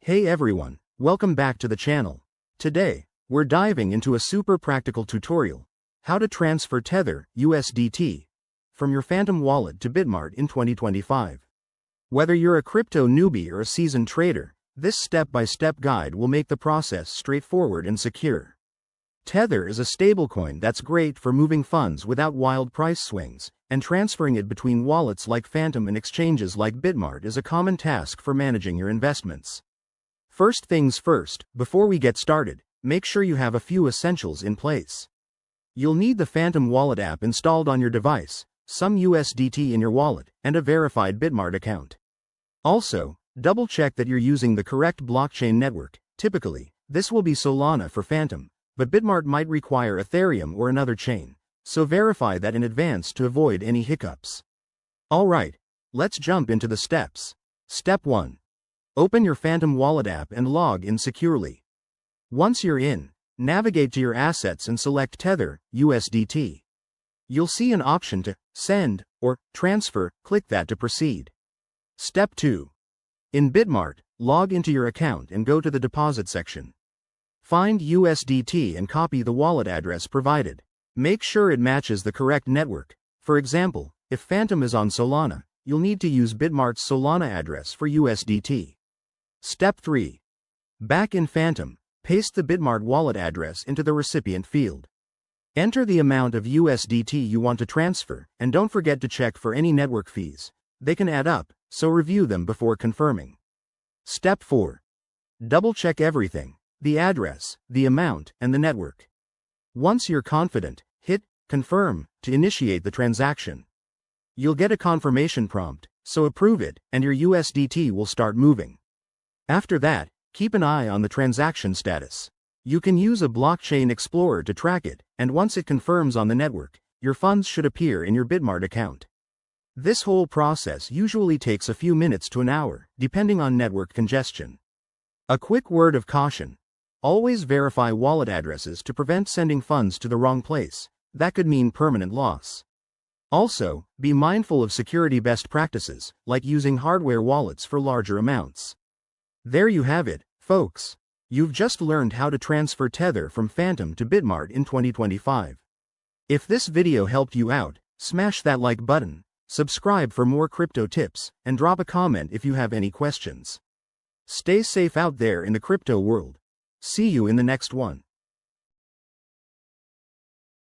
Hey everyone, welcome back to the channel. Today, we're diving into a super practical tutorial, how to transfer Tether, USDT, from your Phantom Wallet to Bitmart in 2025. Whether you're a crypto newbie or a seasoned trader, this step-by-step guide will make the process straightforward and secure. Tether is a stablecoin that's great for moving funds without wild price swings, and transferring it between wallets like Phantom and exchanges like Bitmart is a common task for managing your investments. First things first, before we get started, make sure you have a few essentials in place. You'll need the Phantom Wallet app installed on your device, some USDT in your wallet, and a verified Bitmart account. Also, double-check that you're using the correct blockchain network. Typically, this will be Solana for Phantom, but Bitmart might require Ethereum or another chain, so verify that in advance to avoid any hiccups. Alright, let's jump into the steps. Step 1. Open your Phantom Wallet app and log in securely. Once you're in, navigate to your assets and select Tether, USDT. You'll see an option to send or transfer, click that to proceed. Step 2. In Bitmart, log into your account and go to the deposit section. Find USDT and copy the wallet address provided. Make sure it matches the correct network. For example, if Phantom is on Solana, you'll need to use Bitmart's Solana address for USDT. Step 3. Back in Phantom, paste the Bitmart wallet address into the recipient field. Enter the amount of USDT you want to transfer, and don't forget to check for any network fees. They can add up, so review them before confirming. Step 4. Double-check everything: the address, the amount, and the network. Once you're confident, hit confirm to initiate the transaction. You'll get a confirmation prompt, so approve it, and your USDT will start moving. After that, keep an eye on the transaction status. You can use a blockchain explorer to track it, and once it confirms on the network, your funds should appear in your Bitmart account. This whole process usually takes a few minutes to an hour, depending on network congestion. A quick word of caution: always verify wallet addresses to prevent sending funds to the wrong place. That could mean permanent loss. Also, be mindful of security best practices, like using hardware wallets for larger amounts. There you have it, folks. You've just learned how to transfer Tether from Phantom to Bitmart in 2025. If this video helped you out, smash that like button, subscribe for more crypto tips, and drop a comment if you have any questions. Stay safe out there in the crypto world. See you in the next one.